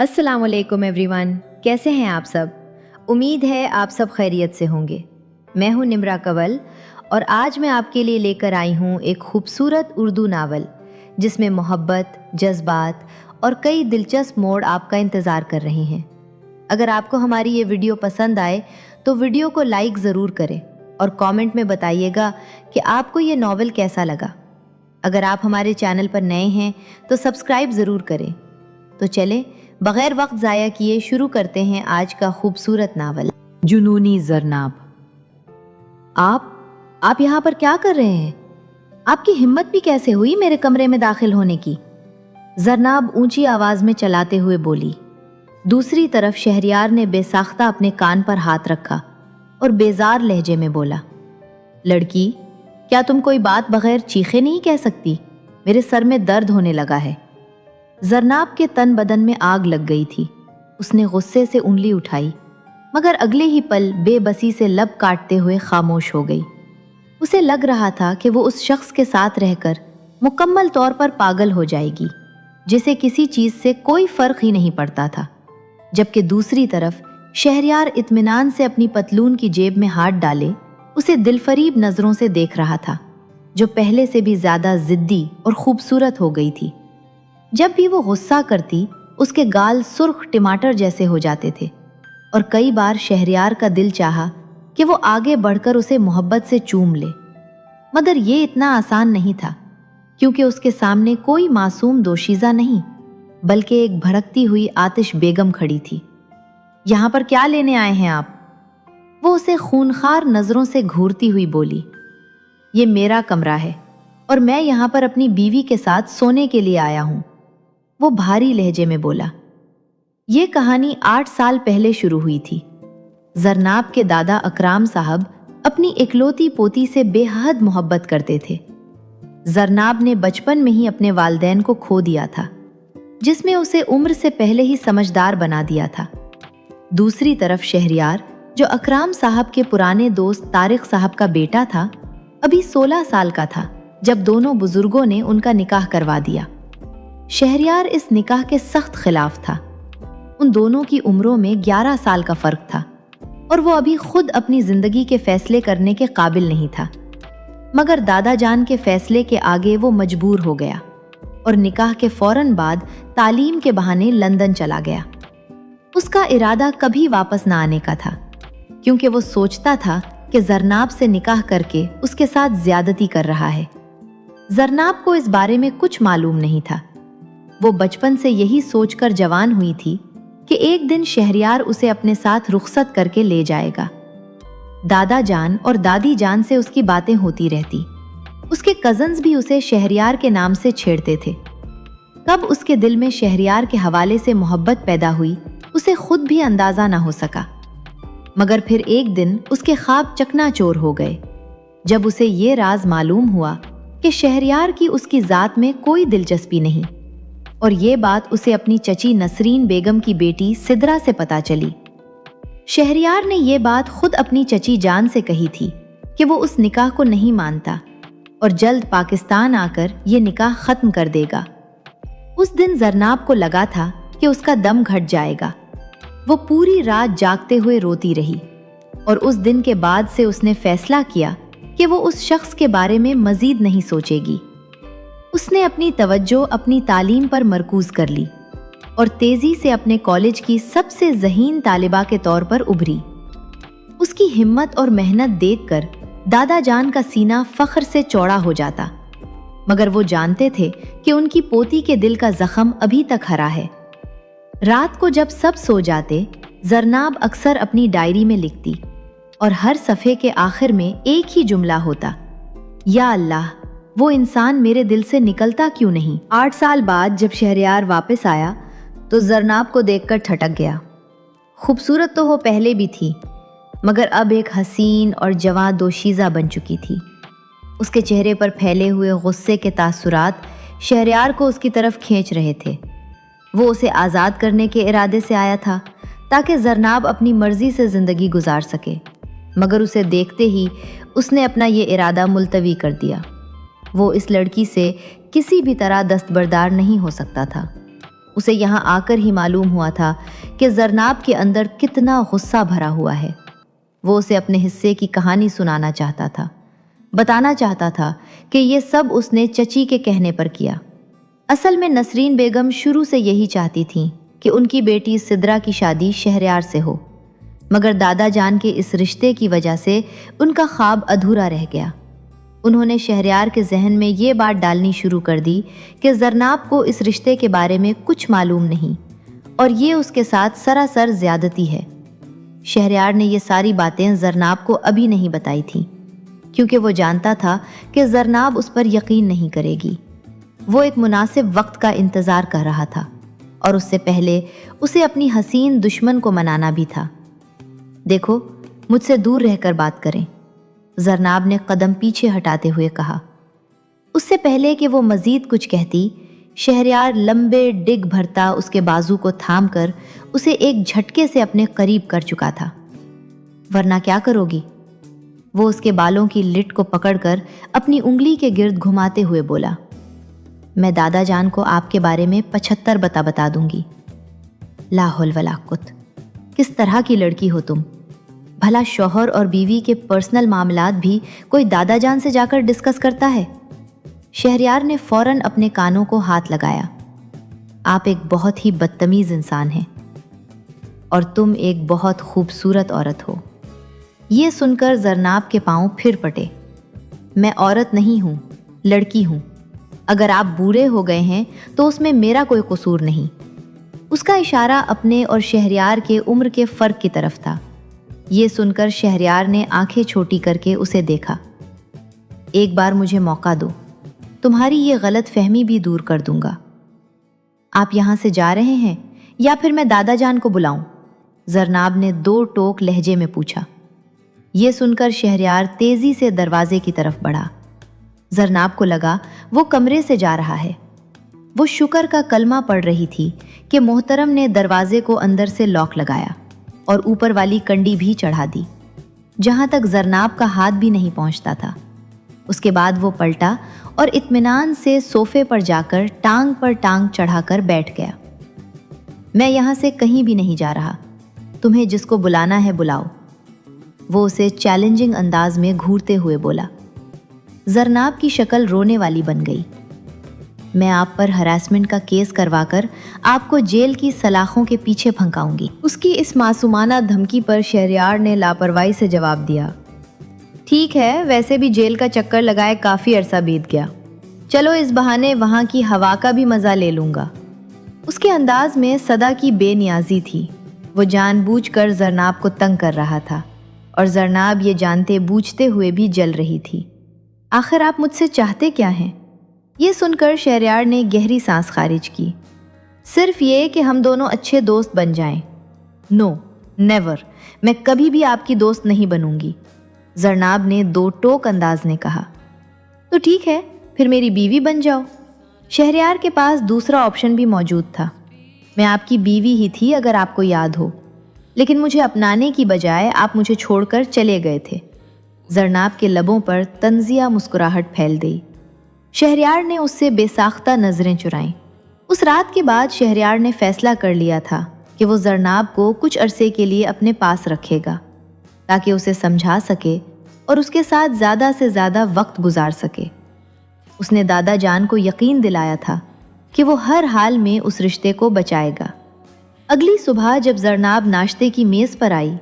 السلام علیکم every one, کیسے ہیں آپ سب؟ امید ہے آپ سب خیریت سے ہوں گے۔ میں ہوں نمرا کنول اور آج میں آپ کے لیے لے کر آئی ہوں ایک خوبصورت اردو ناول جس میں محبت، جذبات اور کئی دلچسپ موڑ آپ کا انتظار کر رہے ہیں۔ اگر آپ کو ہماری یہ ویڈیو پسند آئے تو ویڈیو کو لائک ضرور کریں اور کامنٹ میں بتائیے گا کہ آپ کو یہ ناول کیسا لگا۔ اگر آپ ہمارے چینل پر نئے ہیں تو سبسکرائب ضرور کریں۔ تو چلیں بغیر وقت ضائع کیے شروع کرتے ہیں آج کا خوبصورت ناول، جنونی زرناب۔ آپ یہاں پر کیا کر رہے ہیں؟ آپ کی ہمت بھی کیسے ہوئی میرے کمرے میں داخل ہونے کی؟ زرناب اونچی آواز میں چلاتے ہوئے بولی۔ دوسری طرف شہریار نے بے ساختہ اپنے کان پر ہاتھ رکھا اور بیزار لہجے میں بولا، لڑکی، کیا تم کوئی بات بغیر چیخے نہیں کہہ سکتی؟ میرے سر میں درد ہونے لگا ہے۔ زرناب کے تن بدن میں آگ لگ گئی تھی۔ اس نے غصے سے انگلی اٹھائی مگر اگلے ہی پل بے بسی سے لب کاٹتے ہوئے خاموش ہو گئی۔ اسے لگ رہا تھا کہ وہ اس شخص کے ساتھ رہ کر مکمل طور پر پاگل ہو جائے گی جسے کسی چیز سے کوئی فرق ہی نہیں پڑتا تھا، جبکہ دوسری طرف شہریار اطمینان سے اپنی پتلون کی جیب میں ہاتھ ڈالے اسے دلفریب نظروں سے دیکھ رہا تھا، جو پہلے سے بھی زیادہ ضدی اور خوبصورت ہو گئی تھی۔ جب بھی وہ غصہ کرتی اس کے گال سرخ ٹماٹر جیسے ہو جاتے تھے اور کئی بار شہریار کا دل چاہا کہ وہ آگے بڑھ کر اسے محبت سے چوم لے، مگر یہ اتنا آسان نہیں تھا کیونکہ اس کے سامنے کوئی معصوم دوشیزہ نہیں بلکہ ایک بھڑکتی ہوئی آتش بیگم کھڑی تھی۔ یہاں پر کیا لینے آئے ہیں آپ؟ وہ اسے خونخوار نظروں سے گھورتی ہوئی بولی۔ یہ میرا کمرہ ہے اور میں یہاں پر اپنی بیوی کے ساتھ سونے کے لیے آیا ہوں، وہ بھاری لہجے میں بولا۔ یہ کہانی 8 سال پہلے شروع ہوئی تھی۔ زرناب کے دادا اکرام صاحب اپنی اکلوتی پوتی سے بے حد محبت کرتے تھے۔ زرناب نے بچپن میں ہی اپنے والدین کو کھو دیا تھا، جس میں اسے عمر سے پہلے ہی سمجھدار بنا دیا تھا۔ دوسری طرف شہریار، جو اکرام صاحب کے پرانے دوست طارق صاحب کا بیٹا تھا، ابھی 16 سال کا تھا جب دونوں بزرگوں نے ان کا نکاح کروا دیا۔ شہریار اس نکاح کے سخت خلاف تھا۔ ان دونوں کی عمروں میں 11 سال کا فرق تھا اور وہ ابھی خود اپنی زندگی کے فیصلے کرنے کے قابل نہیں تھا، مگر دادا جان کے فیصلے کے آگے وہ مجبور ہو گیا اور نکاح کے فوراً بعد تعلیم کے بہانے لندن چلا گیا۔ اس کا ارادہ کبھی واپس نہ آنے کا تھا کیونکہ وہ سوچتا تھا کہ زرناب سے نکاح کر کے اس کے ساتھ زیادتی کر رہا ہے۔ زرناب کو اس بارے میں کچھ معلوم نہیں تھا۔ وہ بچپن سے یہی سوچ کر جوان ہوئی تھی کہ ایک دن شہریار اسے اپنے ساتھ رخصت کر کے لے جائے گا۔ دادا جان اور دادی جان سے اس کی باتیں ہوتی رہتی۔ اس کے کزنز بھی اسے شہریار کے نام سے چھیڑتے تھے۔ کب اس کے دل میں شہریار کے حوالے سے محبت پیدا ہوئی اسے خود بھی اندازہ نہ ہو سکا، مگر پھر ایک دن اس کے خواب چکنا چور ہو گئے جب اسے یہ راز معلوم ہوا کہ شہریار کی اس کی ذات میں کوئی دلچسپی نہیں، اور یہ بات اسے اپنی چچی نسرین بیگم کی بیٹی سدرا سے پتہ چلی۔ شہریار نے یہ بات خود اپنی چچی جان سے کہی تھی کہ وہ اس نکاح کو نہیں مانتا اور جلد پاکستان آ کر یہ نکاح ختم کر دے گا۔ اس دن زرناب کو لگا تھا کہ اس کا دم گھٹ جائے گا۔ وہ پوری رات جاگتے ہوئے روتی رہی اور اس دن کے بعد سے اس نے فیصلہ کیا کہ وہ اس شخص کے بارے میں مزید نہیں سوچے گی۔ اس نے اپنی توجہ اپنی تعلیم پر مرکوز کر لی اور تیزی سے اپنے کالج کی سب سے ذہین طالبہ کے طور پر ابھری۔ اس کی ہمت اور محنت دیکھ کر دادا جان کا سینہ فخر سے چوڑا ہو جاتا، مگر وہ جانتے تھے کہ ان کی پوتی کے دل کا زخم ابھی تک ہرا ہے۔ رات کو جب سب سو جاتے، زرناب اکثر اپنی ڈائری میں لکھتی اور ہر صفحے کے آخر میں ایک ہی جملہ ہوتا، یا اللہ، وہ انسان میرے دل سے نکلتا کیوں نہیں؟ 8 سال بعد جب شہریار واپس آیا تو زرناب کو دیکھ کر ٹھٹک گیا۔ خوبصورت تو وہ پہلے بھی تھی، مگر اب ایک حسین اور جواں دوشیزہ بن چکی تھی۔ اس کے چہرے پر پھیلے ہوئے غصے کے تاثرات شہریار کو اس کی طرف کھینچ رہے تھے۔ وہ اسے آزاد کرنے کے ارادے سے آیا تھا تاکہ زرناب اپنی مرضی سے زندگی گزار سکے، مگر اسے دیکھتے ہی اس نے اپنا یہ ارادہ ملتوی کر دیا۔ وہ اس لڑکی سے کسی بھی طرح دستبردار نہیں ہو سکتا تھا۔ اسے یہاں آ کر ہی معلوم ہوا تھا کہ زرناب کے اندر کتنا غصہ بھرا ہوا ہے۔ وہ اسے اپنے حصے کی کہانی سنانا چاہتا تھا، بتانا چاہتا تھا کہ یہ سب اس نے چچی کے کہنے پر کیا۔ اصل میں نسرین بیگم شروع سے یہی چاہتی تھیں کہ ان کی بیٹی سدرا کی شادی شہریار سے ہو، مگر دادا جان کے اس رشتے کی وجہ سے ان کا خواب ادھورا رہ گیا۔ انہوں نے شہریار کے ذہن میں یہ بات ڈالنی شروع کر دی کہ زرناب کو اس رشتے کے بارے میں کچھ معلوم نہیں اور یہ اس کے ساتھ سراسر زیادتی ہے۔ شہریار نے یہ ساری باتیں زرناب کو ابھی نہیں بتائی تھیں، کیونکہ وہ جانتا تھا کہ زرناب اس پر یقین نہیں کرے گی۔ وہ ایک مناسب وقت کا انتظار کر رہا تھا اور اس سے پہلے اسے اپنی حسین دشمن کو منانا بھی تھا۔ دیکھو، مجھ سے دور رہ کر بات کریں، زرناب نے قدم پیچھے ہٹاتے ہوئے کہا۔ اس سے پہلے کہ وہ مزید کچھ کہتی، شہریار لمبے ڈگ بھرتا اس کے بازو کو تھام کر اسے ایک جھٹکے سے اپنے قریب کر چکا تھا۔ ورنہ کیا کرو گی؟ وہ اس کے بالوں کی لٹ کو پکڑ کر اپنی انگلی کے گرد گھماتے ہوئے بولا، میں دادا جان کو آپ کے بارے میں 75 بتا دوں گی۔ لا حول ولا قوت، کس طرح کی لڑکی ہو تم؟ بھلا شوہر اور بیوی کے پرسنل معاملات بھی کوئی دادا جان سے جا کر ڈسکس کرتا ہے؟ شہریار نے فوراً اپنے کانوں کو ہاتھ لگایا۔ آپ ایک بہت ہی بدتمیز انسان ہیں اور تم ایک بہت خوبصورت عورت ہو۔ یہ سن کر زرناب کے پاؤں پھر پٹے۔ میں عورت نہیں ہوں، لڑکی ہوں۔ اگر آپ بورے ہو گئے ہیں تو اس میں میرا کوئی قصور نہیں۔ اس کا اشارہ اپنے اور شہریار کے عمر کے فرق کی طرف تھا۔ یہ سن کر شہریار نے آنکھیں چھوٹی کر کے اسے دیکھا۔ ایک بار مجھے موقع دو، تمہاری یہ غلط فہمی بھی دور کر دوں گا۔ آپ یہاں سے جا رہے ہیں یا پھر میں دادا جان کو بلاؤں؟ زرناب نے 2 ٹوک لہجے میں پوچھا۔ یہ سن کر شہریار تیزی سے دروازے کی طرف بڑھا۔ زرناب کو لگا وہ کمرے سے جا رہا ہے۔ وہ شکر کا کلمہ پڑھ رہی تھی کہ محترم نے دروازے کو اندر سے لاک لگایا اور اوپر والی کنڈی بھی چڑھا دی، جہاں تک زرناب کا ہاتھ بھی نہیں پہنچتا تھا۔ اس کے بعد وہ پلٹا اور اطمینان سے صوفے پر جا کر ٹانگ پر ٹانگ چڑھا کر بیٹھ گیا۔ میں یہاں سے کہیں بھی نہیں جا رہا، تمہیں جس کو بلانا ہے بلاؤ، وہ اسے چیلنجنگ انداز میں گھورتے ہوئے بولا۔ زرناب کی شکل رونے والی بن گئی۔ میں آپ پر ہراسمنٹ کا کیس کروا کر آپ کو جیل کی سلاخوں کے پیچھے پھنکاؤں گی۔ اس کی اس معصومانہ دھمکی پر شہریار نے لاپرواہی سے جواب دیا، ٹھیک ہے، ویسے بھی جیل کا چکر لگائے کافی عرصہ بیت گیا، چلو اس بہانے وہاں کی ہوا کا بھی مزہ لے لوں گا۔ اس کے انداز میں صدا کی بے نیازی تھی۔ وہ جان بوجھ کر زرناب کو تنگ کر رہا تھا اور زرناب یہ جانتے بوجھتے ہوئے بھی جل رہی تھی۔ آخر آپ مجھ سے چاہتے کیا ہیں؟ یہ سن کر شہریار نے گہری سانس خارج کی۔ صرف یہ کہ ہم دونوں اچھے دوست بن جائیں۔ نو، نیور، میں کبھی بھی آپ کی دوست نہیں بنوں گی، زرناب نے 2 ٹوک انداز نے کہا۔ تو ٹھیک ہے، پھر میری بیوی بن جاؤ۔ شہریار کے پاس دوسرا آپشن بھی موجود تھا۔ میں آپ کی بیوی ہی تھی اگر آپ کو یاد ہو، لیکن مجھے اپنانے کی بجائے آپ مجھے چھوڑ کر چلے گئے تھے۔ زرناب کے لبوں پر طنزیہ مسکراہٹ پھیل گئی۔ شہریار نے اس سے بے ساختہ نظریں چرائیں۔ اس رات کے بعد شہریار نے فیصلہ کر لیا تھا کہ وہ زرناب کو کچھ عرصے کے لیے اپنے پاس رکھے گا تاکہ اسے سمجھا سکے اور اس کے ساتھ زیادہ سے زیادہ وقت گزار سکے۔ اس نے دادا جان کو یقین دلایا تھا کہ وہ ہر حال میں اس رشتے کو بچائے گا۔ اگلی صبح جب زرناب ناشتے کی میز پر آئی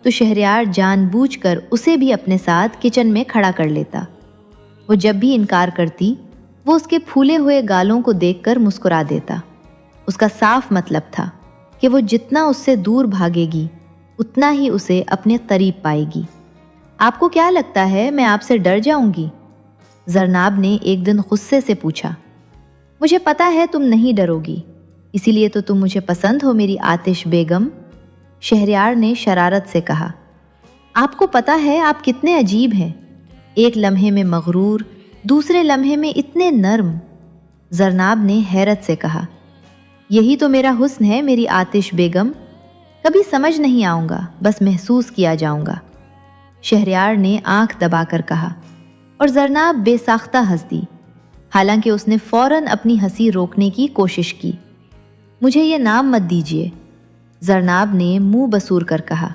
تو شہریار جان بوجھ کر اسے بھی اپنے ساتھ کچن میں کھڑا کر لیتا۔ وہ جب بھی انکار کرتی، وہ اس کے پھولے ہوئے گالوں کو دیکھ کر مسکرا دیتا۔ اس کا صاف مطلب تھا کہ وہ جتنا اس سے دور بھاگے گی اتنا ہی اسے اپنے قریب پائے گی۔ آپ کو کیا لگتا ہے میں آپ سے ڈر جاؤں گی؟ زرناب نے ایک دن غصے سے پوچھا۔ مجھے پتا ہے تم نہیں ڈرو گی، اسی لیے تو تم مجھے پسند ہو میری آتش بیگم، شہریار نے شرارت سے کہا۔ آپ کو پتا ہے آپ کتنے عجیب ہیں، ایک لمحے میں مغرور، دوسرے لمحے میں اتنے نرم، زرناب نے حیرت سے کہا۔ یہی تو میرا حسن ہے میری آتش بیگم، کبھی سمجھ نہیں آؤں گا، بس محسوس کیا جاؤں گا، شہریار نے آنکھ دبا کر کہا، اور زرناب بے ساختہ ہنس دی، حالانکہ اس نے فوراً اپنی ہنسی روکنے کی کوشش کی۔ مجھے یہ نام مت دیجیے، زرناب نے منہ بسور کر کہا،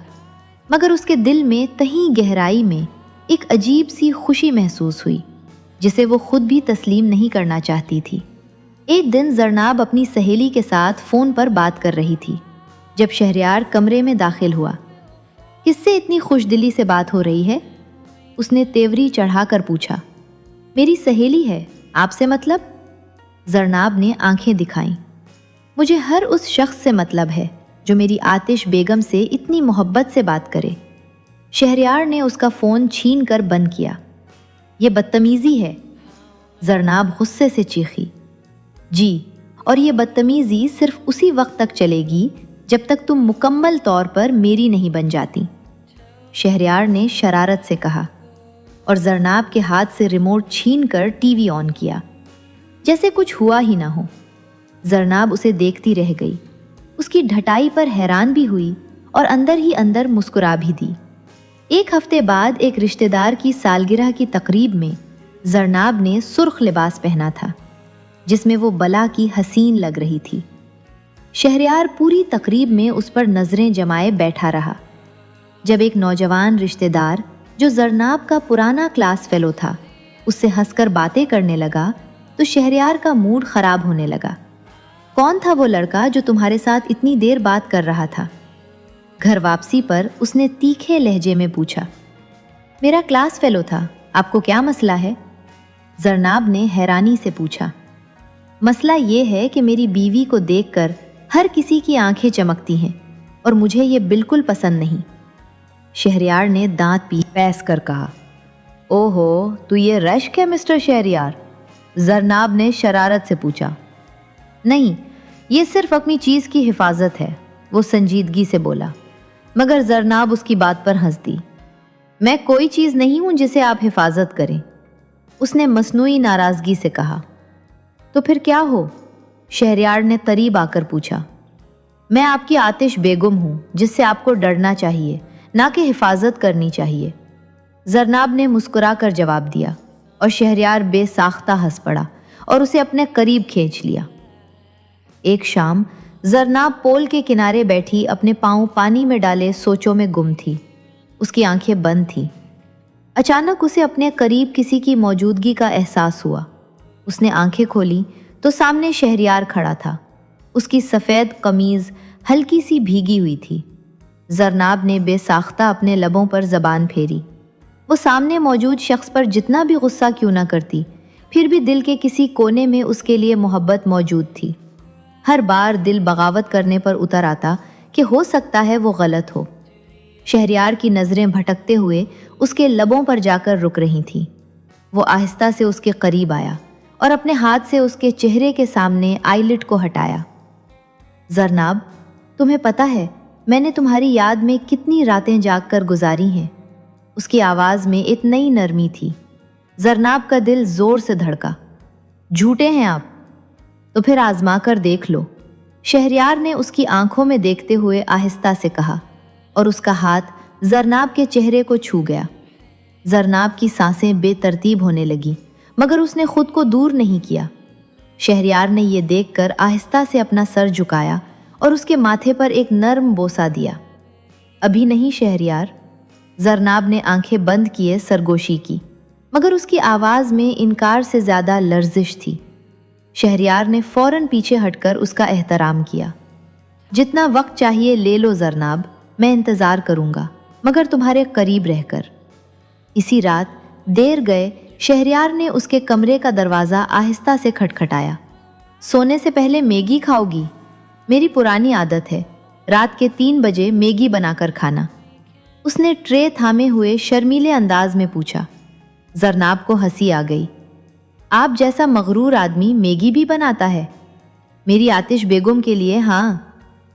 مگر اس کے دل میں تہیں گہرائی میں ایک عجیب سی خوشی محسوس ہوئی جسے وہ خود بھی تسلیم نہیں کرنا چاہتی تھی۔ ایک دن زرناب اپنی سہیلی کے ساتھ فون پر بات کر رہی تھی جب شہریار کمرے میں داخل ہوا۔ کس سے اتنی خوش دلی سے بات ہو رہی ہے؟ اس نے تیوری چڑھا کر پوچھا۔ میری سہیلی ہے، آپ سے مطلب؟ زرناب نے آنکھیں دکھائیں۔ مجھے ہر اس شخص سے مطلب ہے جو میری آتش بیگم سے اتنی محبت سے بات کرے۔ شہریار نے اس کا فون چھین کر بند کیا۔ یہ بدتمیزی ہے، زرناب غصے سے چیخی۔ جی، اور یہ بدتمیزی صرف اسی وقت تک چلے گی جب تک تم مکمل طور پر میری نہیں بن جاتی، شہریار نے شرارت سے کہا، اور زرناب کے ہاتھ سے ریموٹ چھین کر ٹی وی آن کیا جیسے کچھ ہوا ہی نہ ہو۔ زرناب اسے دیکھتی رہ گئی، اس کی ڈھٹائی پر حیران بھی ہوئی اور اندر ہی اندر مسکرا بھی دی۔ ایک ہفتے بعد ایک رشتہ دار کی سالگرہ کی تقریب میں زرناب نے سرخ لباس پہنا تھا جس میں وہ بلا کی حسین لگ رہی تھی۔ شہریار پوری تقریب میں اس پر نظریں جمائے بیٹھا رہا۔ جب ایک نوجوان رشتہ دار جو زرناب کا پرانا کلاس فیلو تھا اس سے ہنس کر باتیں کرنے لگا تو شہریار کا موڈ خراب ہونے لگا۔ کون تھا وہ لڑکا جو تمہارے ساتھ اتنی دیر بات کر رہا تھا؟ گھر واپسی پر اس نے تیکھے لہجے میں پوچھا۔ میرا کلاس فیلو تھا، آپ کو کیا مسئلہ ہے؟ زرناب نے حیرانی سے پوچھا۔ مسئلہ یہ ہے کہ میری بیوی کو دیکھ کر ہر کسی کی آنکھیں چمکتی ہیں اور مجھے یہ بالکل پسند نہیں، شہریار نے دانت پیس کر کہا۔ اوہو، تو یہ رشک ہے مسٹر شہریار؟ زرناب نے شرارت سے پوچھا۔ نہیں، یہ صرف اپنی چیز کی حفاظت ہے، وہ سنجیدگی سے بولا، مگر زرناب اس کی بات پر ہنس دی۔ میں کوئی چیز نہیں ہوں جسے آپ حفاظت کریں، اس نے مصنوعی ناراضگی سے کہا۔ تو پھر کیا ہو؟ شہریار نے قریب آ کر پوچھا۔ میں آپ کی آتش بیگم ہوں جس سے آپ کو ڈرنا چاہیے، نہ کہ حفاظت کرنی چاہیے، زرناب نے مسکرا کر جواب دیا، اور شہریار بے ساختہ ہنس پڑا اور اسے اپنے قریب کھینچ لیا۔ ایک شام زرناب پول کے کنارے بیٹھی اپنے پاؤں پانی میں ڈالے سوچوں میں گم تھی۔ اس کی آنکھیں بند تھیں۔ اچانک اسے اپنے قریب کسی کی موجودگی کا احساس ہوا۔ اس نے آنکھیں کھولی تو سامنے شہریار کھڑا تھا۔ اس کی سفید قمیض ہلکی سی بھیگی ہوئی تھی۔ زرناب نے بے ساختہ اپنے لبوں پر زبان پھیری۔ وہ سامنے موجود شخص پر جتنا بھی غصہ کیوں نہ کرتی، پھر بھی دل کے کسی کونے میں اس کے لیے محبت موجود تھی۔ ہر بار دل بغاوت کرنے پر اتر آتا کہ ہو سکتا ہے وہ غلط ہو۔ شہریار کی نظریں بھٹکتے ہوئے اس کے لبوں پر جا کر رک رہی تھیں۔ وہ آہستہ سے اس کے قریب آیا اور اپنے ہاتھ سے اس کے چہرے کے سامنے آئی لٹ کو ہٹایا۔ زرناب، تمہیں پتہ ہے میں نے تمہاری یاد میں کتنی راتیں جاگ کر گزاری ہیں۔ اس کی آواز میں ایک نئی نرمی تھی۔ زرناب کا دل زور سے دھڑکا۔ جھوٹے ہیں آپ؟ تو پھر آزما کر دیکھ لو، شہریار نے اس کی آنکھوں میں دیکھتے ہوئے آہستہ سے کہا، اور اس کا ہاتھ زرناب کے چہرے کو چھو گیا۔ زرناب کی سانسیں بے ترتیب ہونے لگیں، مگر اس نے خود کو دور نہیں کیا۔ شہریار نے یہ دیکھ کر آہستہ سے اپنا سر جھکایا اور اس کے ماتھے پر ایک نرم بوسہ دیا۔ ابھی نہیں شہریار، زرناب نے آنکھیں بند کیے سرگوشی کی، مگر اس کی آواز میں انکار سے زیادہ لرزش تھی۔ شہریار نے فوراً پیچھے ہٹ کر اس کا احترام کیا۔ جتنا وقت چاہیے لے لو زرناب، میں انتظار کروں گا، مگر تمہارے قریب رہ کر۔ اسی رات دیر گئے شہریار نے اس کے کمرے کا دروازہ آہستہ سے کھٹکھٹایا۔ سونے سے پہلے میگی کھاؤ گی؟ میری پرانی عادت ہے، رات کے 3 بجے میگی بنا کر کھانا، اس نے ٹرے تھامے ہوئے شرمیلے انداز میں پوچھا۔ زرناب کو ہنسی آ گئی۔ آپ جیسا مغرور آدمی میگی بھی بناتا ہے؟ میری آتش بیگم کے لیے، ہاں۔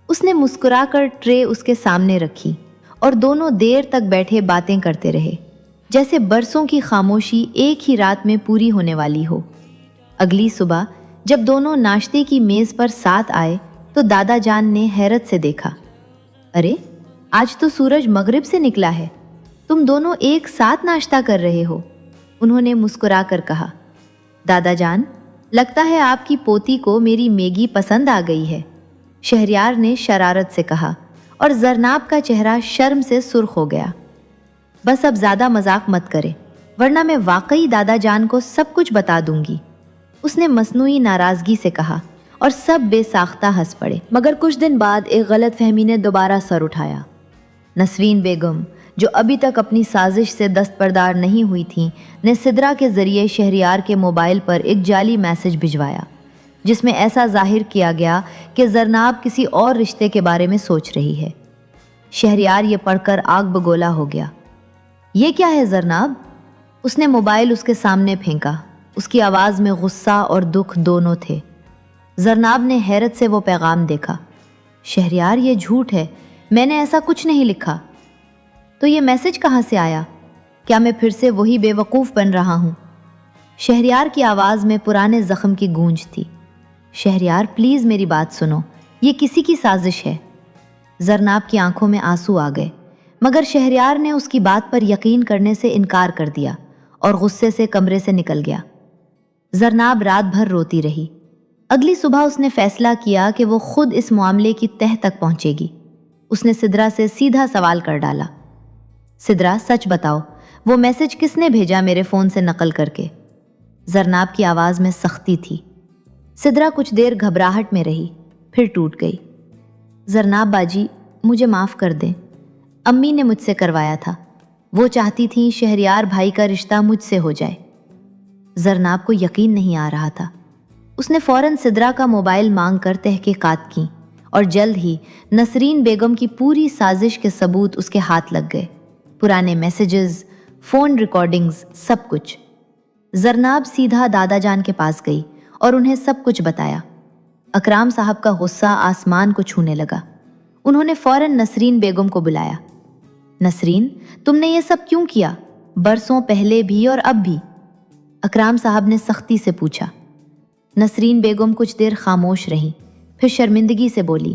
اس نے مسکرا کر ٹرے اس کے سامنے رکھی اور دونوں دیر تک بیٹھے باتیں کرتے رہے، جیسے برسوں کی خاموشی ایک ہی رات میں پوری ہونے والی ہو۔ اگلی صبح جب دونوں ناشتے کی میز پر ساتھ آئے تو دادا جان نے حیرت سے دیکھا۔ ارے، آج تو سورج مغرب سے نکلا ہے، تم دونوں ایک ساتھ ناشتہ کر رہے ہو، انہوں نے مسکرا کر کہا۔ دادا جان، لگتا ہے آپ کی پوتی کو میری میگی پسند آ گئی ہے، شہریار نے شرارت سے کہا اور زرناب کا چہرہ شرم سے سرخ ہو گیا۔ بس اب زیادہ مذاق مت کرے ورنہ میں واقعی دادا جان کو سب کچھ بتا دوں گی، اس نے مصنوعی ناراضگی سے کہا اور سب بے ساختہ ہنس پڑے۔ مگر کچھ دن بعد ایک غلط فہمی نے دوبارہ سر اٹھایا۔ نسرین بیگم، جو ابھی تک اپنی سازش سے دستبردار نہیں ہوئی تھیں، نے سدرا کے ذریعے شہریار کے موبائل پر ایک جعلی میسج بھجوایا جس میں ایسا ظاہر کیا گیا کہ زرناب کسی اور رشتے کے بارے میں سوچ رہی ہے۔ شہریار یہ پڑھ کر آگ بگولا ہو گیا۔ یہ کیا ہے زرناب؟ اس نے موبائل اس کے سامنے پھینکا۔ اس کی آواز میں غصہ اور دکھ دونوں تھے۔ زرناب نے حیرت سے وہ پیغام دیکھا۔ شہریار، یہ جھوٹ ہے، میں نے ایسا کچھ نہیں لکھا۔ تو یہ میسج کہاں سے آیا؟ کیا میں پھر سے وہی بے وقوف بن رہا ہوں؟ شہریار کی آواز میں پرانے زخم کی گونج تھی۔ شہریار پلیز میری بات سنو، یہ کسی کی سازش ہے۔ زرناب کی آنکھوں میں آنسو آ گئے، مگر شہریار نے اس کی بات پر یقین کرنے سے انکار کر دیا اور غصے سے کمرے سے نکل گیا۔ زرناب رات بھر روتی رہی۔ اگلی صبح اس نے فیصلہ کیا کہ وہ خود اس معاملے کی تہہ تک پہنچے گی۔ اس نے سدرا سے سیدھا سوال کر ڈالا، سدرا سچ بتاؤ، وہ میسج کس نے بھیجا میرے فون سے نقل کر کے؟ زرناب کی آواز میں سختی تھی۔ سدرا کچھ دیر گھبراہٹ میں رہی، پھر ٹوٹ گئی۔ زرناب باجی، مجھے معاف کر دیں، امی نے مجھ سے کروایا تھا، وہ چاہتی تھیں شہریار بھائی کا رشتہ مجھ سے ہو جائے۔ زرناب کو یقین نہیں آ رہا تھا۔ اس نے فوراً سدرا کا موبائل مانگ کر تحقیقات کیں اور جلد ہی نسرین بیگم کی پوری سازش کے ثبوت اس کے ہاتھ لگ گئے، پرانے میسیجز، فون ریکارڈنگز، سب کچھ۔ زرناب سیدھا دادا جان کے پاس گئی اور انہیں سب کچھ بتایا۔ اکرام صاحب کا غصہ آسمان کو چھونے لگا۔ انہوں نے فوراً نسرین بیگم کو بلایا۔ نسرین، تم نے یہ سب کیوں کیا؟ برسوں پہلے بھی اور اب بھی؟ اکرام صاحب نے سختی سے پوچھا۔ نسرین بیگم کچھ دیر خاموش رہیں، پھر شرمندگی سے بولی،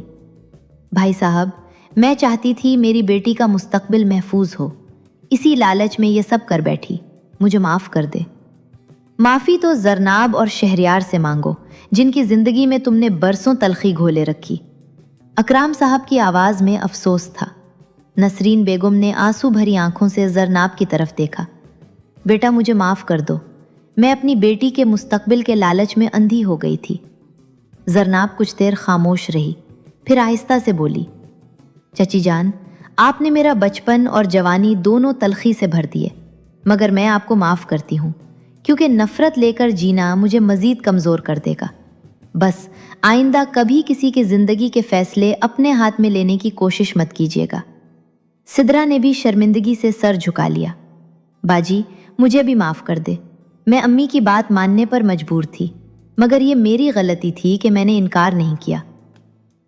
بھائی صاحب، میں چاہتی تھی میری بیٹی کا مستقبل محفوظ ہو، اسی لالچ میں یہ سب کر بیٹھی، مجھے معاف کر دے۔ معافی تو زرناب اور شہریار سے مانگو، جن کی زندگی میں تم نے برسوں تلخی گھولے رکھی۔ اکرام صاحب کی آواز میں افسوس تھا۔ نسرین بیگم نے آنسو بھری آنکھوں سے زرناب کی طرف دیکھا۔ بیٹا مجھے معاف کر دو، میں اپنی بیٹی کے مستقبل کے لالچ میں اندھی ہو گئی تھی۔ زرناب کچھ دیر خاموش رہی، پھر آہستہ سے بولی، چچی جان، آپ نے میرا بچپن اور جوانی دونوں تلخی سے بھر دیے، مگر میں آپ کو معاف کرتی ہوں، کیونکہ نفرت لے کر جینا مجھے مزید کمزور کر دے گا۔ بس آئندہ کبھی کسی کی زندگی کے فیصلے اپنے ہاتھ میں لینے کی کوشش مت کیجیے گا۔ سدرا نے بھی شرمندگی سے سر جھکا لیا۔ باجی، مجھے بھی معاف کر دے، میں امی کی بات ماننے پر مجبور تھی، مگر یہ میری غلطی تھی کہ میں نے انکار نہیں کیا۔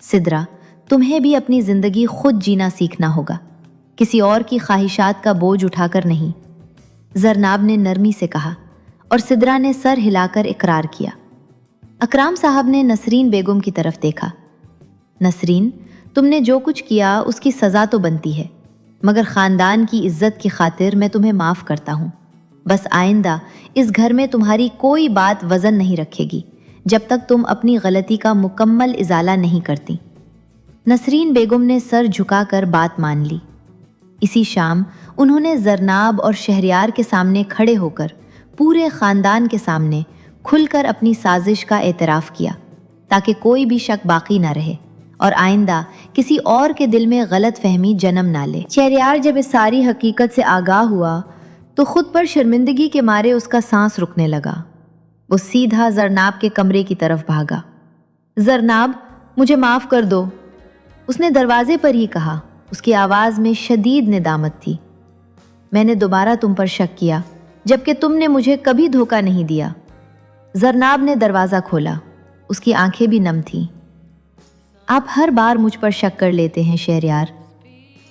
سدرا، تمہیں بھی اپنی زندگی خود جینا سیکھنا ہوگا، کسی اور کی خواہشات کا بوجھ اٹھا کر نہیں، زرناب نے نرمی سے کہا، اور سدرا نے سر ہلا کر اقرار کیا۔ اکرام صاحب نے نسرین بیگم کی طرف دیکھا۔ نسرین، تم نے جو کچھ کیا اس کی سزا تو بنتی ہے، مگر خاندان کی عزت کی خاطر میں تمہیں معاف کرتا ہوں۔ بس آئندہ اس گھر میں تمہاری کوئی بات وزن نہیں رکھے گی جب تک تم اپنی غلطی کا مکمل ازالہ نہیں کرتی۔ نسرین بیگم نے سر جھکا کر بات مان لی۔ اسی شام انہوں نے زرناب اور شہریار کے سامنے کھڑے ہو کر پورے خاندان کے سامنے کھل کر اپنی سازش کا اعتراف کیا، تاکہ کوئی بھی شک باقی نہ رہے اور آئندہ کسی اور کے دل میں غلط فہمی جنم نہ لے۔ شہریار جب اس ساری حقیقت سے آگاہ ہوا تو خود پر شرمندگی کے مارے اس کا سانس رکنے لگا۔ وہ سیدھا زرناب کے کمرے کی طرف بھاگا۔ زرناب، مجھے معاف کر دو، اس نے دروازے پر ہی کہا۔ اس کی آواز میں شدید ندامت تھی۔ میں نے دوبارہ تم پر شک کیا، جبکہ تم نے مجھے کبھی دھوکہ نہیں دیا۔ زرناب نے دروازہ کھولا، اس کی آنکھیں بھی نم تھیں۔ آپ ہر بار مجھ پر شک کر لیتے ہیں شہریار،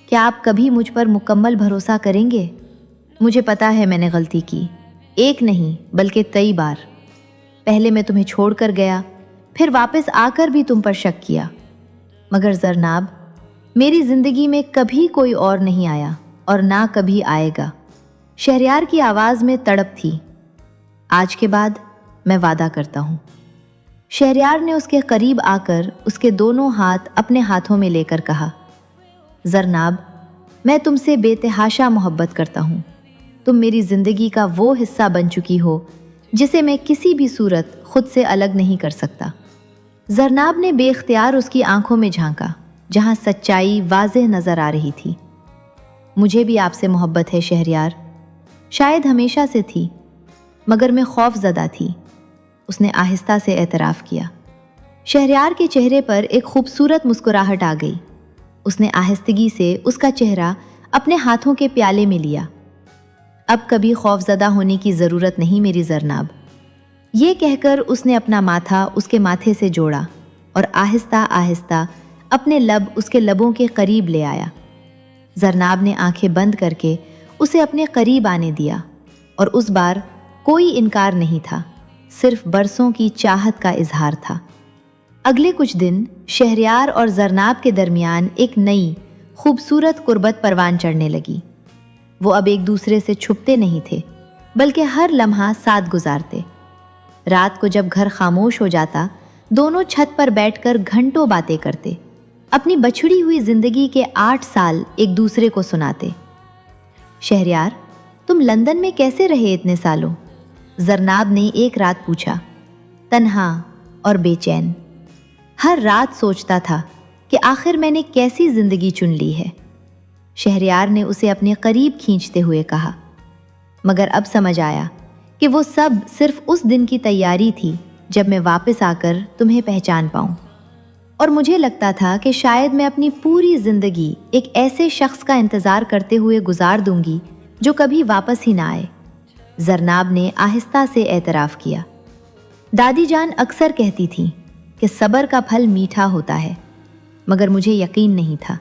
کیا آپ کبھی مجھ پر مکمل بھروسہ کریں گے؟ مجھے پتا ہے میں نے غلطی کی، ایک نہیں بلکہ کئی بار۔ پہلے میں تمہیں چھوڑ کر گیا، پھر واپس آ کر بھی تم پر شک کیا، مگر زرناب، میری زندگی میں کبھی کوئی اور نہیں آیا اور نہ کبھی آئے گا۔ شہریار کی آواز میں تڑپ تھی۔ آج کے بعد میں وعدہ کرتا ہوں۔ شہریار نے اس کے قریب آ کر اس کے دونوں ہاتھ اپنے ہاتھوں میں لے کر کہا، زرناب، میں تم سے بے تحاشا محبت کرتا ہوں۔ تم میری زندگی کا وہ حصہ بن چکی ہو جسے میں کسی بھی صورت خود سے الگ نہیں کر سکتا۔ زرناب نے بے اختیار اس کی آنکھوں میں جھانکا جہاں سچائی واضح نظر آ رہی تھی۔ مجھے بھی آپ سے محبت ہے شہریار، شاید ہمیشہ سے تھی، مگر میں خوف زدہ تھی، اس نے آہستہ سے اعتراف کیا۔ شہریار کے چہرے پر ایک خوبصورت مسکراہٹ آ گئی۔ اس نے آہستگی سے اس کا چہرہ اپنے ہاتھوں کے پیالے میں لیا۔ اب کبھی خوف زدہ ہونے کی ضرورت نہیں میری زرناب، یہ کہہ کر اس نے اپنا ماتھا اس کے ماتھے سے جوڑا اور آہستہ آہستہ اپنے لب اس کے لبوں کے قریب لے آیا۔ زرناب نے آنکھیں بند کر کے اسے اپنے قریب آنے دیا، اور اس بار کوئی انکار نہیں تھا، صرف برسوں کی چاہت کا اظہار تھا۔ اگلے کچھ دن شہریار اور زرناب کے درمیان ایک نئی خوبصورت قربت پروان چڑھنے لگی۔ وہ اب ایک دوسرے سے چھپتے نہیں تھے، بلکہ ہر لمحہ ساتھ گزارتے۔ رات کو جب گھر خاموش ہو جاتا، دونوں چھت پر بیٹھ کر گھنٹوں باتیں کرتے، اپنی بچھڑی ہوئی زندگی کے 8 سال ایک دوسرے کو سناتے۔ شہریار، تم لندن میں کیسے رہے اتنے سالوں؟ زرناب نے ایک رات پوچھا، تنہا اور بے چین۔ ہر رات سوچتا تھا کہ آخر میں نے کیسی زندگی چن لی ہے۔ شہریار نے اسے اپنے قریب کھینچتے ہوئے کہا، مگر اب سمجھ آیا کہ وہ سب صرف اس دن کی تیاری تھی جب میں واپس آ کر تمہیں پہچان پاؤں، اور مجھے لگتا تھا کہ شاید میں اپنی پوری زندگی ایک ایسے شخص کا انتظار کرتے ہوئے گزار دوں گی جو کبھی واپس ہی نہ آئے۔ زرناب نے آہستہ سے اعتراف کیا۔ دادی جان اکثر کہتی تھیں کہ صبر کا پھل میٹھا ہوتا ہے، مگر مجھے یقین نہیں تھا۔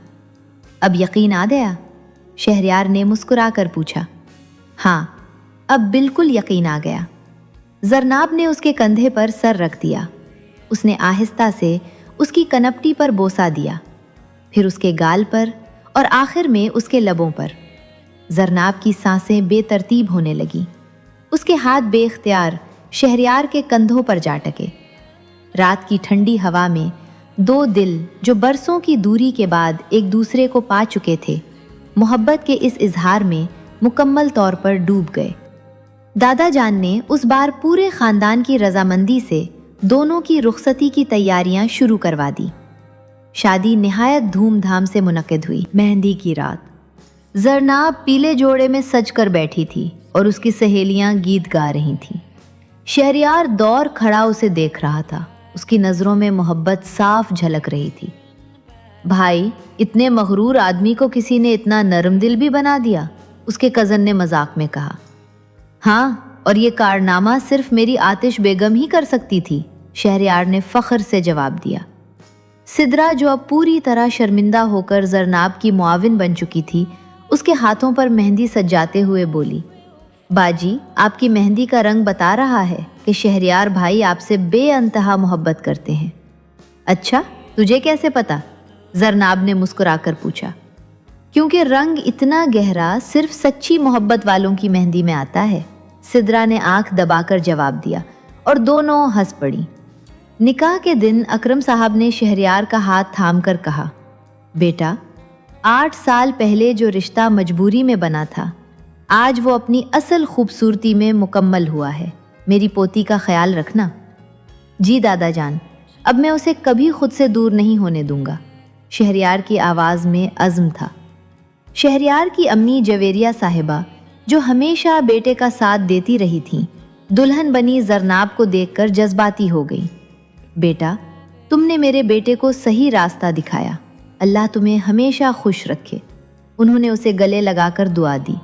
اب یقین آ گیا؟ شہریار نے مسکرا کر پوچھا۔ ہاں، اب بالکل یقین آ گیا۔ زرناب نے اس کے کندھے پر سر رکھ دیا۔ اس نے آہستہ سے اس کی کنپٹی پر بوسہ دیا، پھر اس کے گال پر، اور آخر میں اس کے لبوں پر۔ زرناب کی سانسیں بے ترتیب ہونے لگیں۔ اس کے ہاتھ بے اختیار شہریار کے کندھوں پر جا ٹکے۔ رات کی ٹھنڈی ہوا میں دو دل جو برسوں کی دوری کے بعد ایک دوسرے کو پا چکے تھے، محبت کے اس اظہار میں مکمل طور پر ڈوب گئے۔ دادا جان نے اس بار پورے خاندان کی رضامندی سے دونوں کی رخصتی کی تیاریاں شروع کروا دی۔ شادی نہایت دھوم دھام سے منعقد ہوئی۔ مہندی کی رات زرناب پیلے جوڑے میں سج کر بیٹھی تھی اور اس کی سہیلیاں گیت گا رہی تھیں۔ شہریار دور کھڑا اسے دیکھ رہا تھا، اس کی نظروں میں محبت صاف جھلک رہی تھی۔ بھائی، اتنے مغرور آدمی کو کسی نے اتنا نرم دل بھی بنا دیا، اس کے کزن نے مذاق میں کہا۔ ہاں، اور یہ کارنامہ صرف میری آتش بیگم ہی کر سکتی تھی، شہریار نے فخر سے جواب دیا۔ سدرا جو اب پوری طرح شرمندہ ہو کر زرناب کی معاون بن چکی تھی، اس کے ہاتھوں پر مہندی سجاتے ہوئے بولی، باجی، آپ کی مہندی کا رنگ بتا رہا ہے کہ شہریار بھائی آپ سے بے انتہا محبت کرتے ہیں۔ اچھا، تجھے کیسے پتا؟ زرناب نے مسکرا کر پوچھا۔ کیونکہ رنگ اتنا گہرا صرف سچی محبت والوں کی مہندی میں آتا ہے، سدرا نے آنکھ دبا کر جواب دیا، اور دونوں ہنس پڑی۔ نکاح کے دن اکرم صاحب نے شہریار کا ہاتھ تھام کر کہا، بیٹا، 8 سال پہلے جو رشتہ مجبوری میں بنا تھا، آج وہ اپنی اصل خوبصورتی میں مکمل ہوا ہے۔ میری پوتی کا خیال رکھنا۔ جی دادا جان، اب میں اسے کبھی خود سے دور نہیں ہونے دوں گا، شہریار کی آواز میں عزم تھا۔ شہریار کی امی جویریہ صاحبہ، جو ہمیشہ بیٹے کا ساتھ دیتی رہی تھیں، دلہن بنی زرناب کو دیکھ کر جذباتی ہو گئی۔ بیٹا، تم نے میرے بیٹے کو صحیح راستہ دکھایا، اللہ تمہیں ہمیشہ خوش رکھے۔ انہوں نے اسے گلے لگا کر دعا دی۔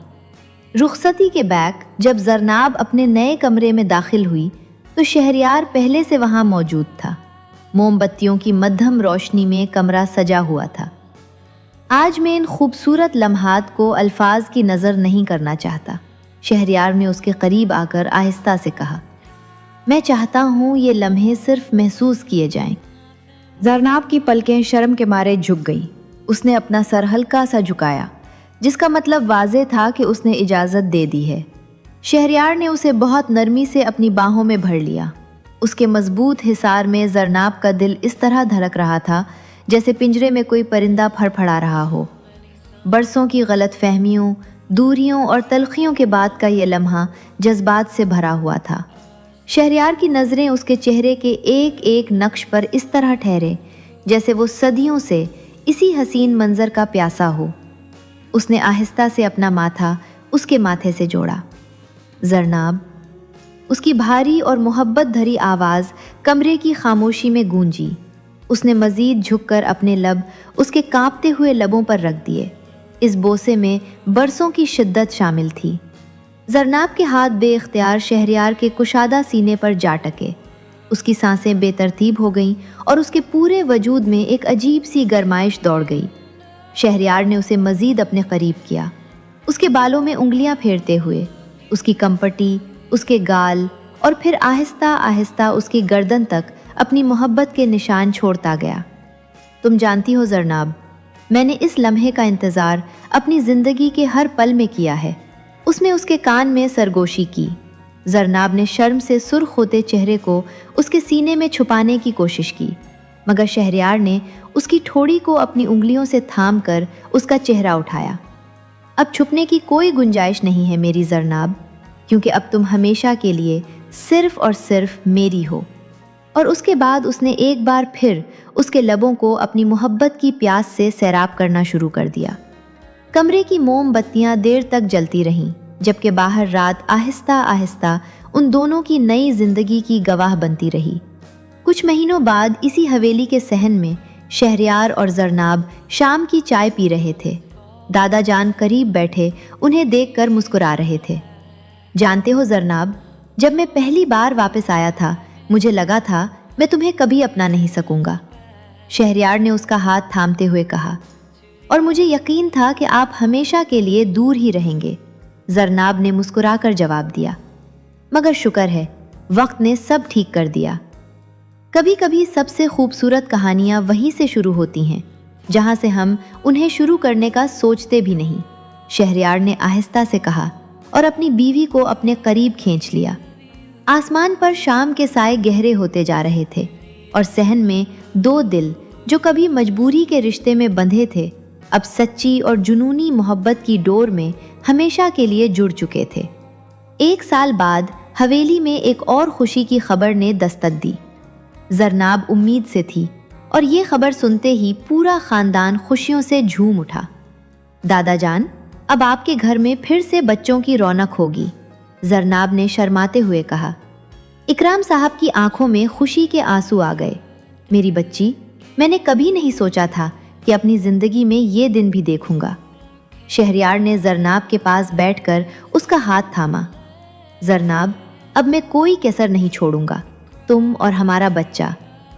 رخصتی کے بعد جب زرناب اپنے نئے کمرے میں داخل ہوئی تو شہریار پہلے سے وہاں موجود تھا۔ موم بتیوں کی مدھم روشنی میں کمرہ سجا ہوا تھا۔ آج میں ان خوبصورت لمحات کو الفاظ کی نظر نہیں کرنا چاہتا، شہریار نے اس کے قریب آ کر آہستہ سے کہا۔ میں چاہتا ہوں یہ لمحے صرف محسوس کیے جائیں۔ زرناب کی پلکیں شرم کے مارے جھک گئیں۔ اس نے اپنا سر ہلکا سا جھکایا، جس کا مطلب واضح تھا کہ اس نے اجازت دے دی ہے۔ شہریار نے اسے بہت نرمی سے اپنی باہوں میں بھر لیا۔ اس کے مضبوط حصار میں زرناب کا دل اس طرح دھڑک رہا تھا جیسے پنجرے میں کوئی پرندہ پھڑپھڑا رہا ہو۔ برسوں کی غلط فہمیوں، دوریوں اور تلخیوں کے بعد کا یہ لمحہ جذبات سے بھرا ہوا تھا۔ شہریار کی نظریں اس کے چہرے کے ایک ایک نقش پر اس طرح ٹھہرے جیسے وہ صدیوں سے اسی حسین منظر کا پیاسا ہو۔ اس نے آہستہ سے اپنا ماتھا اس کے ماتھے سے جوڑا۔ زرناب، اس کی بھاری اور محبت بھری آواز کمرے کی خاموشی میں گونجی۔ اس نے مزید جھک کر اپنے لب اس کے کانپتے ہوئے لبوں پر رکھ دیے۔ اس بوسے میں برسوں کی شدت شامل تھی۔ زرناب کے ہاتھ بے اختیار شہریار کے کشادہ سینے پر جا ٹکے۔ اس کی سانسیں بے ترتیب ہو گئیں اور اس کے پورے وجود میں ایک عجیب سی گرمائش دوڑ گئی۔ شہریار نے اسے مزید اپنے قریب کیا، اس کے بالوں میں انگلیاں پھیرتے ہوئے، اس کی کمپٹی، اس کے گال اور پھر آہستہ آہستہ اس کی گردن تک اپنی محبت کے نشان چھوڑتا گیا۔ تم جانتی ہو زرناب، میں نے اس لمحے کا انتظار اپنی زندگی کے ہر پل میں کیا ہے۔ اس نے اس کے کان میں سرگوشی کی۔ زرناب نے شرم سے سرخ ہوتے چہرے کو اس کے سینے میں چھپانے کی کوشش کی، مگر شہریار نے اس کی ٹھوڑی کو اپنی انگلیوں سے تھام کر اس کا چہرہ اٹھایا۔ اب چھپنے کی کوئی گنجائش نہیں ہے میری زرناب، کیونکہ اب تم ہمیشہ کے لیے صرف اور صرف میری ہو۔ اور اس کے بعد اس نے ایک بار پھر اس کے لبوں کو اپنی محبت کی پیاس سے سیراب کرنا شروع کر دیا۔ کمرے کی موم بتیاں دیر تک جلتی رہیں، جبکہ باہر رات آہستہ آہستہ ان دونوں کی نئی زندگی کی گواہ بنتی رہی۔ کچھ مہینوں بعد اسی حویلی کے صحن میں شہریار اور زرناب شام کی چائے پی رہے تھے۔ دادا جان قریب بیٹھے انہیں دیکھ کر مسکرا رہے تھے۔ جانتے ہو زرناب، جب میں پہلی بار واپس آیا تھا مجھے لگا تھا میں تمہیں کبھی اپنا نہیں سکوں گا، شہریار نے اس کا ہاتھ تھامتے ہوئے کہا، اور مجھے یقین تھا کہ آپ ہمیشہ کے لیے دور ہی رہیں گے، زرناب نے مسکرا کر جواب دیا۔ مگر شکر ہے وقت نے سب ٹھیک کر دیا۔ کبھی کبھی سب سے خوبصورت کہانیاں وہیں سے شروع ہوتی ہیں جہاں سے ہم انہیں شروع کرنے کا سوچتے بھی نہیں، شہریار نے آہستہ سے کہا اور اپنی بیوی کو اپنے قریب کھینچ لیا۔ آسمان پر شام کے سائے گہرے ہوتے جا رہے تھے اور صحن میں دو دل جو کبھی مجبوری کے رشتے میں بندھے تھے اب سچی اور جنونی محبت کی ڈور میں ہمیشہ کے لیے جڑ چکے تھے۔ 1 سال بعد حویلی میں ایک اور خوشی کی خبر نے دستک دی۔ زرناب امید سے تھی اور یہ خبر سنتے ہی پورا خاندان خوشیوں سے جھوم اٹھا۔ دادا جان، اب آپ کے گھر میں پھر سے بچوں کی رونق ہوگی، زرناب نے شرماتے ہوئے کہا۔ اکرام صاحب کی آنکھوں میں خوشی کے آنسو آ گئے۔ میری بچی، میں نے کبھی نہیں سوچا تھا کہ اپنی زندگی میں یہ دن بھی دیکھوں گا۔ شہریار نے زرناب کے پاس بیٹھ کر اس کا ہاتھ تھاما۔ زرناب، اب میں کوئی کسر نہیں چھوڑوں گا، تم اور ہمارا بچہ،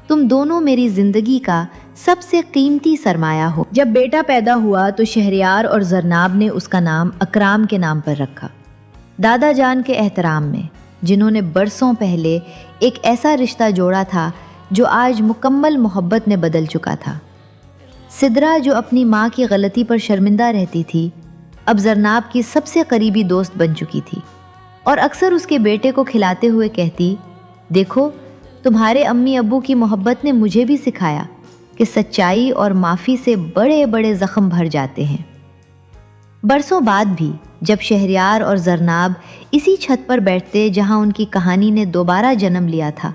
تم دونوں میری زندگی کا سب سے قیمتی سرمایہ ہو۔ جب بیٹا پیدا ہوا تو شہریار اور زرناب نے اس کا نام اکرام کے نام پر رکھا، دادا جان کے احترام میں، جنہوں نے برسوں پہلے ایک ایسا رشتہ جوڑا تھا جو آج مکمل محبت میں بدل چکا تھا۔ سدرا جو اپنی ماں کی غلطی پر شرمندہ رہتی تھی، اب زرناب کی سب سے قریبی دوست بن چکی تھی اور اکثر اس کے بیٹے کو کھلاتے ہوئے کہتی، دیکھو تمہارے امی ابو کی محبت نے مجھے بھی سکھایا کہ سچائی اور معافی سے بڑے بڑے زخم بھر جاتے ہیں۔ برسوں بعد بھی جب شہریار اور زرناب اسی چھت پر بیٹھتے جہاں ان کی کہانی نے دوبارہ جنم لیا تھا،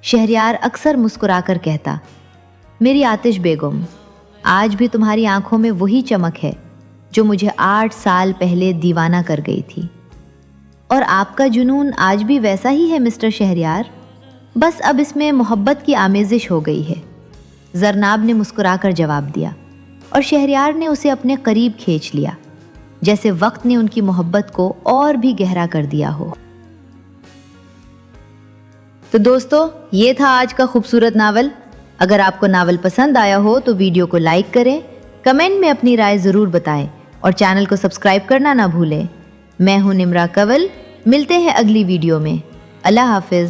شہریار اکثر مسکرا کر کہتا، میری آتش بیگم، آج بھی تمہاری آنکھوں میں وہی چمک ہے جو مجھے 8 سال پہلے دیوانہ کر گئی تھی، اور آپ کا جنون آج بھی ویسا ہی ہے مسٹر شہریار، بس اب اس میں محبت کی آمیزش ہو گئی ہے، زرناب نے مسکرا کر جواب دیا، اور شہریار نے اسے اپنے قریب کھینچ لیا جیسے وقت نے ان کی محبت کو اور بھی گہرا کر دیا ہو۔ تو دوستو، یہ تھا آج کا خوبصورت ناول۔ اگر آپ کو ناول پسند آیا ہو تو ویڈیو کو لائک کریں، کمنٹ میں اپنی رائے ضرور بتائیں اور چینل کو سبسکرائب کرنا نہ بھولیں۔ میں ہوں نمرا کنول، ملتے ہیں اگلی ویڈیو میں۔ اللہ حافظ۔